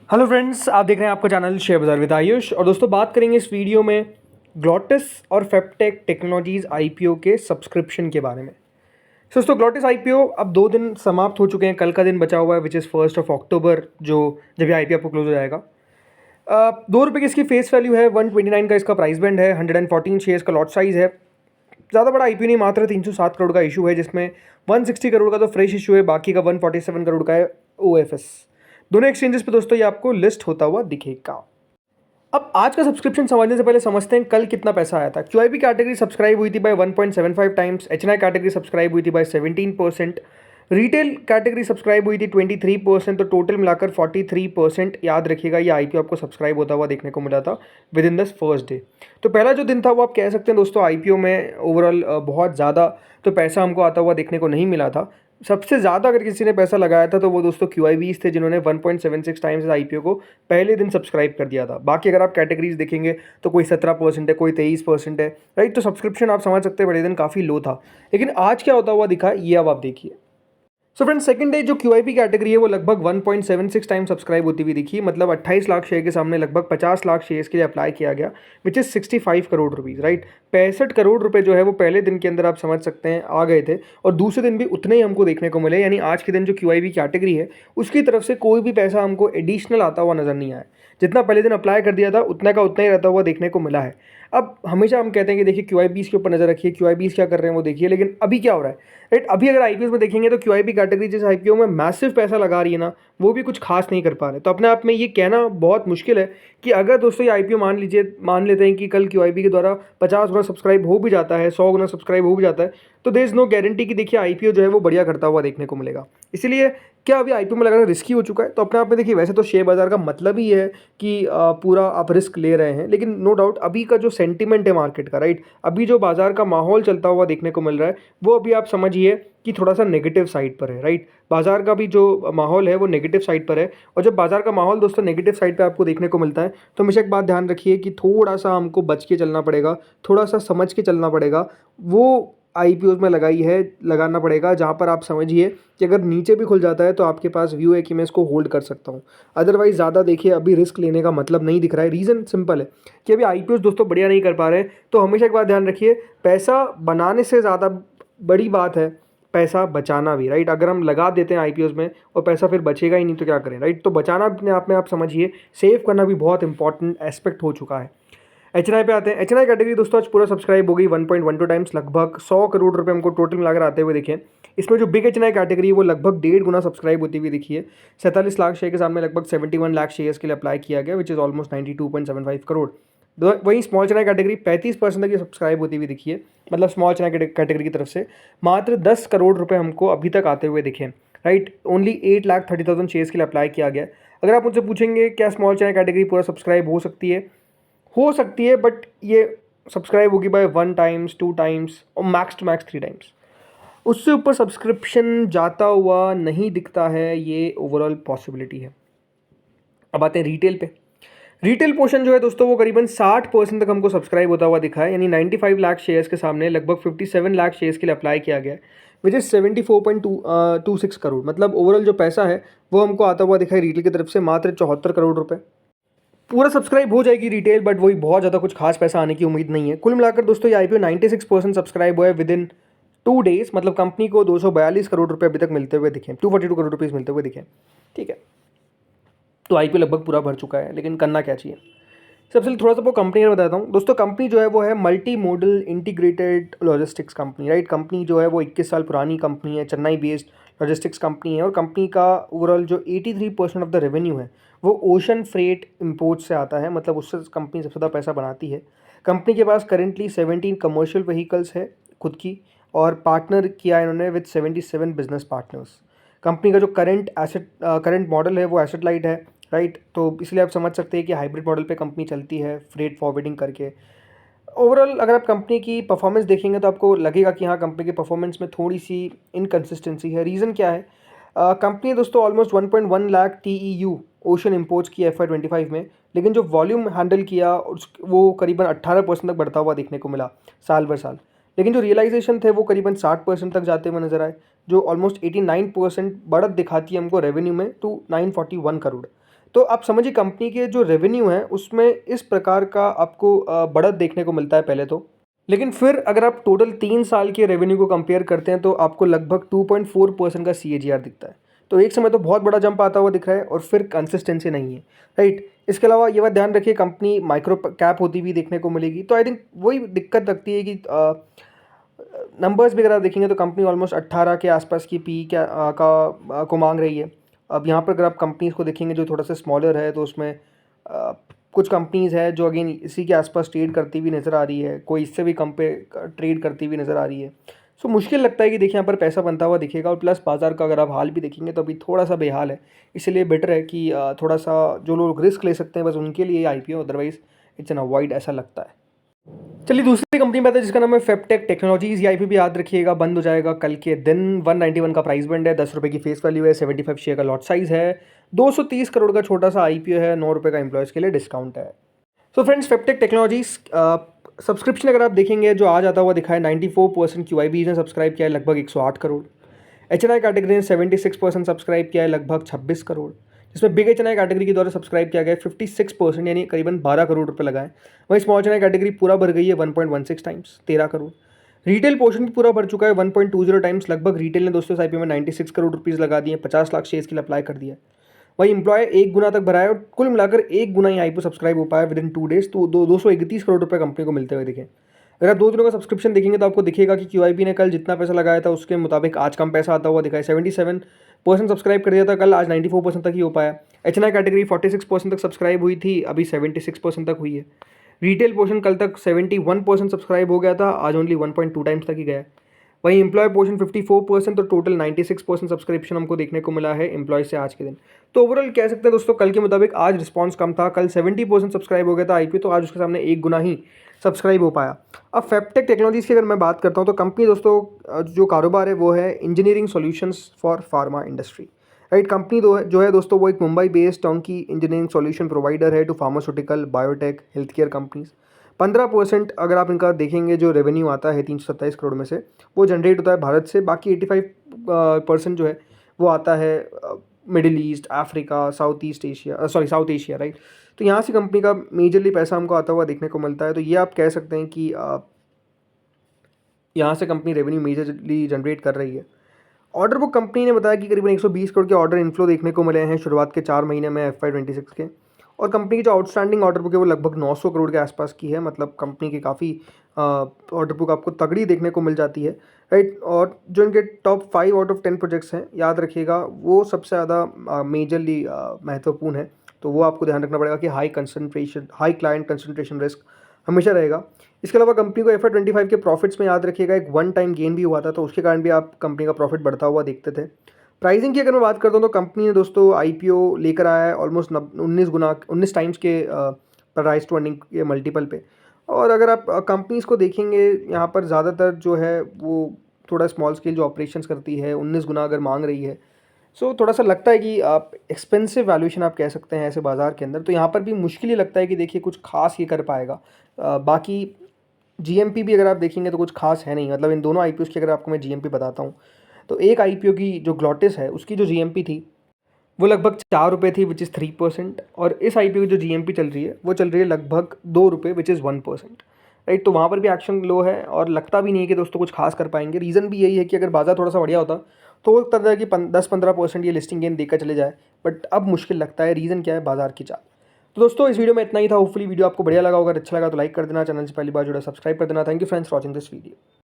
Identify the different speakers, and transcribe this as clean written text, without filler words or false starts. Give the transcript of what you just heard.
Speaker 1: Hello friends, आप देख रहे हैं आपका चैनल शेयर बाजार विद आयुष। और दोस्तों बात करेंगे इस वीडियो में ग्लोटिस और फेपटेक टेक्नोलॉजीज आईपीओ के सब्सक्रिप्शन के बारे में। दोस्तों ग्लोटिस आईपीओ अब 2 दिन समाप्त हो चुके हैं, कल का दिन बचा हुआ है विच इज़ 1 अक्टूबर, जो जब ये आईपीओ आपको क्लोज हो जाएगा। ₹2 की इसकी फेस वैल्यू है, 129 का इसका प्राइस बैंड है, 114 शेयर्स का लॉट साइज़ है। ज़्यादा बड़ा आईपीओ नहीं, मात्र 307 करोड़ का इशू है, जिसमें 160 करोड़ का तो फ्रेश इशू है, बाकी का 147 करोड़ का है ओएफएस। दोनों एक्सचेंजेस पे दोस्तों ये आपको लिस्ट होता हुआ दिखेगा। अब आज का सब्सक्रिप्शन समझने से पहले समझते हैं कल कितना पैसा आया था। क्यूआईबी कैटेगरी सब्सक्राइब हुई थी by 1.75 times, HNI category subscribe हुई थी बाय 17%, रिटेल कैटेगरी सब्सक्राइब हुई थी 23%, तो टोटल मिलाकर 43%। याद रखिएगा ये आईपीओ आपको सब्सक्राइब होता हुआ देखने को मिला था with in the first day. तो पहला जो दिन था वो आप कह सकते हैं दोस्तों आईपीओ में ओवरऑल बहुत ज़्यादा तो पैसा हमको आता हुआ देखने को नहीं मिला था। सबसे ज़्यादा अगर किसी ने पैसा लगाया था तो वो दोस्तों क्यूआईबीज थे, जिन्होंने 1.76 टाइम्स आईपीओ को पहले दिन सब्सक्राइब कर दिया था। बाकी अगर आप कैटेगरीज देखेंगे तो कोई 17% है, कोई 23% है, राइट। तो सब्सक्रिप्शन आप समझ सकते हैं पहले दिन काफ़ी लो था, लेकिन आज क्या होता हुआ दिखा ये अब आप देखिए। सो फ्रेंड्स सेकंड डे जो क्यूआईपी कैटेगरी है वो लगभग 1.76 टाइम सब्सक्राइब होती हुई दिखी। मतलब 28 लाख शेयर के सामने लगभग 50 लाख शेयर्स के लिए अप्लाई किया गया, which is 65 crore rupees, right. 65 crore रुपए जो है वो पहले दिन के अंदर आप समझ सकते हैं आ गए थे, और दूसरे दिन भी उतने ही हमको देखने को मिले। यानी आज के दिन जो क्यूआईबी कैटेगरी है उसकी तरफ से कोई भी पैसा हमको एडिशनल आता हुआ नजर नहीं आया। जितना पहले दिन अप्लाई कर दिया था उतना का उतना ही रहता हुआ देखने को मिला है। अब हमेशा हम कहते हैं कि देखिए क्यूआईबीज के ऊपर नजर रखिए, क्यूआईबीज क्या कर रहे हैं वो देखिए, लेकिन अभी क्या हो रहा है, राइट। अभी अगर आईपीओ में देखेंगे तो क्यूआईबी कैटेगरी जिस आईपीओ में मैसिव पैसा लगा रही है ना, वो भी कुछ खास नहीं कर पा रहे। तो अपने आप में ये कहना बहुत मुश्किल है कि अगर दोस्तों ये आईपीओ मान लेते हैं कि कल क्यूआईबी के द्वारा 50 गुना सब्सक्राइब हो भी जाता है, 100 गुना सब्सक्राइब हो भी जाता है, तो देयर इज नो गारंटी कि देखिए आईपीओ जो है वो बढ़िया करता हुआ देखने को मिलेगा। इसीलिए क्या अभी आईपीओ में लगाना रिस्की हो चुका है? तो अपने आप में देखिए वैसे तो शेयर बाजार का मतलब ही है कि पूरा आप रिस्क ले रहे हैं, लेकिन नो डाउट अभी का जो सेंटिमेंट है मार्केट का, राइट, अभी जो बाजार का माहौल चलता हुआ देखने को मिल रहा है वो अभी आप समझिए कि थोड़ा सा नेगेटिव साइड पर है, राइट। बाजार का भी जो माहौल है वो नेगेटिव साइड पर है, और जब बाजार का माहौल दोस्तों नेगेटिव साइड पे आपको देखने को मिलता है तो हमेशा एक बात ध्यान रखिए कि थोड़ा सा हमको बच के चलना पड़ेगा, थोड़ा सा समझ के चलना पड़ेगा। वो आईपीओ में लगाना पड़ेगा जहाँ पर आप समझिए कि अगर नीचे भी खुल जाता है तो आपके पास व्यू है कि मैं इसको होल्ड कर सकता हूँ। अदरवाइज ज़्यादा देखिए अभी रिस्क लेने का मतलब नहीं दिख रहा है। रीज़न सिंपल है कि अभी आईपीओ दोस्तों बढ़िया नहीं कर पा रहे हैं। तो हमेशा एक बात ध्यान रखिए, पैसा बनाने से ज़्यादा बड़ी बात है पैसा बचाना भी, राइट। अगर हम लगा देते हैं आईपीओ में और पैसा फिर बचेगा ही नहीं तो क्या करें, राइट। तो बचाना अपने आप में आप समझिए सेव करना भी बहुत इंपॉर्टेंट एस्पेक्ट हो चुका है। एचएनआई पे आते हैं। एचएनआई कैटेगरी दोस्तों आज पूरा सब्सक्राइब हो गई 1.12 टाइम्स, लगभग 100 करोड़ रुपए हमको टोटल मिलाकर आते हुए दिखे। इसमें जो बिग एचएनआई कैटेगरी है वो लगभग 1.5 गुना सब्सक्राइब होती हुई दिखी है। 47 लाख शेयर के सामने लगभग 71 लाख शेयर्स के लिए अप्लाई किया गया, विच इज ऑलमोस्ट 92.75 करोड़। वहीं स्मॉल एचएनआई कैटेगरी 35% तक की सब्सक्राइब होती हुई दिखी है। मतलब स्मॉल एचएनआई कैटेगरी की तरफ से मात्र 10 करोड़ रुपए हमको अभी तक आते हुए दिखे, राइट। ओनली 8,30,000 शेयर्स के लिए अप्लाई किया गया। अगर आप मुझसे पूछेंगे क्या स्मॉल एचएनआई कैटेगरी पूरा सब्सक्राइब हो सकती है, बट ये सब्सक्राइब होगी बाय 1 टाइम्स 2 टाइम्स और मैक्स टू मैक्स 3 टाइम्स। उससे ऊपर सब्सक्रिप्शन जाता हुआ नहीं दिखता है, ये ओवरऑल पॉसिबिलिटी है। अब आते हैं रिटेल पे। रिटेल पोर्शन जो है दोस्तों वो करीबन 60% तक हमको सब्सक्राइब होता हुआ दिखा है। यानी 95 लाख शेयर्स के सामने लगभग 57 लाख शेयर्स के लिए अप्लाई किया गया है, विच इज़ 74.26 करोड़। मतलब ओवरऑल जो पैसा है वो हमको आता हुआ दिखा है रिटेल की तरफ से मात्र 74 करोड़ रुपए। पूरा सब्सक्राइब हो जाएगी रिटेल, बट वही बहुत ज़्यादा कुछ खास पैसा आने की उम्मीद नहीं है। कुल मिलाकर दोस्तों ये आईपीओ 96% सब्सक्राइब हुआ है विद इन 2 डेज। मतलब कंपनी को 242 करोड़ रुपए अभी तक मिलते हुए दिखे, 242 करोड़ रुपीज़ मिलते हुए दिखे, ठीक है। तो आईपीओ लगभग पूरा भर चुका है, लेकिन करना क्या चाहिए सबसे पहले थोड़ा सा वो कंपनी का बताता हूँ दोस्तों। कंपनी जो है वो है multi modal integrated logistics company, right. Company जो है वो 21 साल पुरानी कंपनी है, चेन्नई बेस्ड लॉजिस्टिक्स कंपनी है, और कंपनी का ओवरऑल जो 83% ऑफ द रेवेन्यू है वो ओशन फ्रेट इम्पोर्ट से आता है। मतलब उससे कंपनी सबसे ज़्यादा पैसा बनाती है। कंपनी के पास करेंटली 17 कमर्शियल व्हीकल्स है खुद की, और पार्टनर किया इन्होंने विद 77 बिजनेस पार्टनर्स। कंपनी का जो करंट मॉडल है वो एसेट लाइट है, राइट। तो इसलिए आप समझ सकते हैं कि हाइब्रिड मॉडल पे कंपनी चलती है फ्रेट फॉरवर्डिंग करके। ओवरऑल अगर आप कंपनी की परफॉर्मेंस देखेंगे तो आपको लगेगा कि हाँ कंपनी के परफॉर्मेंस में थोड़ी सी इनकन्सिस्टेंसी है। रीज़न क्या है? कंपनी दोस्तों almost 1.1 lakh TEU ocean imports किया FY25 में, लेकिन जो वॉल्यूम हैंडल किया वो करीबन 18% तक बढ़ता हुआ देखने को मिला साल भर साल। लेकिन जो रियलाइजेशन थे वो करीबन 60% तक जाते हुए नजर आए, जो ऑलमोस्ट 89% बढ़त दिखाती है हमको रेवेन्यू में टू 941 करोड़। तो आप समझिए कंपनी के जो रेवेन्यू है उसमें इस प्रकार का आपको बढ़त देखने को मिलता है पहले तो। लेकिन फिर अगर आप टोटल 3 साल के रेवेन्यू को कंपेयर करते हैं तो आपको लगभग 2.4% का CAGR दिखता है। तो एक समय तो बहुत बड़ा जंप आता हुआ दिख रहा है और फिर कंसिस्टेंसी नहीं है, राइट। इसके अलावा ये बात ध्यान रखिए, कंपनी माइक्रो कैप होती हुई देखने को मिलेगी। तो आई थिंक वही दिक्कत लगती है कि नंबर्स भी अगर आप देखेंगे तो कंपनी ऑलमोस्ट 18 के आसपास की पी को मांग रही है। अब यहाँ पर अगर आप कंपनीज़ को देखेंगे जो थोड़ा सा स्मॉलर है तो उसमें कुछ कंपनीज़ है जो अगेन इसी के आसपास ट्रेड करती हुई नज़र आ रही है, कोई इससे भी कम पे ट्रेड करती हुई नज़र आ रही है। सो मुश्किल लगता है कि देखिए यहाँ पर पैसा बनता हुआ दिखेगा। और प्लस बाज़ार का अगर आप हाल भी देखेंगे तो अभी थोड़ा सा बेहाल है, इसलिए बेटर है कि थोड़ा सा जो लोग रिस्क ले सकते हैं बस उनके लिए IPO, otherwise it's an avoid, ऐसा लगता है। चलिए दूसरी कंपनी में आता है जिसका नाम है फेपटेक टेक्नोलॉजीज। ये IPO भी याद रखिएगा बंद हो जाएगा कल के दिन। 191 का प्राइस बैंड है, 10 रुपये की फेस वैल्यू है, 75 शेयर का लॉट साइज है, 230 करोड़ का छोटा सा IPO है, 9 रुपये का एम्प्लॉयज़ के लिए डिस्काउंट है। सो फ्रेंड्स, फेपटेक टेक्नोलॉजीज सब्सक्रिप्शन अगर आप देखेंगे जो आज आता हुआ दिखा है 94% QIB ने सब्सक्राइब किया है, लगभग 108 करोड़। HNI कैटेगरी ने 76% सब्सक्राइब किया है, लगभग 26 करोड़। जिसमें बिग HNI कैटेगरी के द्वारा सब्सक्राइब किया गया है 56%, यानी करीबन 12 करोड़ रुपए लगाए। वहीं स्मॉल HNI कैटेगरी पूरा भर गई है 1.16 टाइम्स, 13 करोड़। रिटेल पोर्शन भी पूरा भर चुका है 1.20 टाइम्स, लगभग रिटेल ने दोस्तों IPO में 96 करोड़ रुपीज़ लगा दिए, 50 लाख शेयर्स के लिए अप्लाई कर दिया। वही एम्प्लॉय 1 गुना तक भरा है और कुल मिलाकर 1 गुना ही IPO सब्सक्राइब हो पाया विद इन 2 डेज। तो 231 करोड़ रुपये कंपनी को मिलते हुए दिखे। अगर आप 2 दिनों का सब्सक्रिप्शन देखेंगे तो आपको दिखेगा कि QIB ने कल जितना पैसा लगाया था उसके मुताबिक आज कम पैसा आता हुआ दिखा है। 77% सब्सक्राइब कर दिया था कल, आज 94% तक ही हो पाया। HNI कैटेगरी 46% तक सब्सक्राइब हुई थी, अभी 76% तक हुई है। रिटेल पोर्शन कल तक 71% सब्सक्राइब हो गया था, आज ओनली 1.2 टाइम्स तक ही गया है। वहीं एम्प्लॉय पोर्शन 54% और टोटल 96% सब्सक्रिप्शन हमको देखने को मिला है एम्प्लॉय से आज के दिन। तो ओवरऑल कह सकते हैं दोस्तों कल के मुताबिक आज रिस्पांस कम था, कल 70% सब्सक्राइब हो गया था IPO, तो आज उसके सामने 1 गुना ही सब्सक्राइब हो पाया। अब फेपटेक टेक्नोलॉजीज़ की अगर मैं बात करता हूँ तो कंपनी दोस्तों जो कारोबार है वो है engineering solutions for pharma industry, right. Company जो है दोस्तों वो एक Mumbai based turnkey engineering solution provider है to pharmaceutical, biotech, health care companies. 15% अगर आप इनका देखेंगे जो रेवेन्यू आता है 327 करोड़ में से वो जनरेट होता है भारत से, बाकी 85% जो है वो आता है middle east, Africa, south Asia, right. तो यहाँ से कंपनी का मेजरली पैसा हमको आता हुआ देखने को मिलता है। तो ये आप कह सकते हैं कि यहाँ से कंपनी रेवेन्यू मेजरली जनरेट कर रही है। ऑर्डर बुक कंपनी ने बताया कि करीबन 120 करोड़ के ऑर्डर इनफ्लो देखने को मिले हैं शुरुआत के 4 महीने में FY26 के। और कंपनी की जो आउटस्टैंडिंग ऑर्डर बुक है वो लगभग 900 करोड़ के आसपास की है, मतलब कंपनी की काफ़ी ऑर्डर बुक आपको तगड़ी देखने को मिल जाती है, राइट। और जो इनके टॉप 5 आउट ऑफ 10 प्रोजेक्ट्स हैं, याद रखिएगा वो सबसे ज़्यादा मेजरली महत्वपूर्ण है। तो वो आपको ध्यान रखना पड़ेगा कि हाई क्लाइंट कंसंट्रेशन रिस्क हमेशा रहेगा। इसके अलावा कंपनी को FY25 के प्रॉफिट्स में याद रखिएगा एक 1 टाइम गेन भी हुआ था, तो उसके कारण भी आप कंपनी का प्रॉफिट बढ़ता हुआ देखते थे। प्राइसिंग की अगर मैं बात करता हूँ तो कंपनी ने दोस्तों IPO लेकर आया है ऑलमोस्ट 19 टाइम्स के प्राइस टू अर्निंग के मल्टीपल पे। और अगर आप कंपनीज़ को देखेंगे यहाँ पर ज़्यादातर जो है वो थोड़ा स्मॉल स्केल जो ऑपरेशंस करती है 19 गुना अगर मांग रही है। सो थोड़ा सा लगता है कि आप एक्सपेंसिव वैल्यूएशन आप कह सकते हैं ऐसे बाज़ार के अंदर। तो यहाँ पर भी मुश्किल ही लगता है कि देखिए कुछ खास ये कर पाएगा। बाकी GMP भी अगर आप देखेंगे तो कुछ खास है नहीं, मतलब इन दोनों IPOs की अगर आपको मैं GMP बताता हूँ तो एक IPO की जो ग्लॉटिस है उसकी जो GMP थी वो लगभग 4 रुपये थी, विच इज़ 3%। और इस IPO की जो GMP चल रही है वो चल रही है लगभग 2 रुपये, विच इज़ 1%, राइट। तो वहाँ पर भी एक्शन लो है और लगता भी नहीं है कि दोस्तों कुछ खास कर पाएंगे। रीज़न भी यही है कि अगर बाजार थोड़ा सा बढ़िया होता तो वो लगता था कि 10-15% ये लिस्टिंग गेन देकर चले जाए, बट अब मुश्किल लगता है। रीज़न क्या है? बाजार की चाल। तो दोस्तों इस वीडियो में इतना ही था। होपफुली वीडियो आपको बढ़िया लगा होगा, अच्छा लगा तो लाइक कर देना, चैनल से पहली बार जुड़ा सब्सक्राइब कर देना। Thank you friends for watching this video.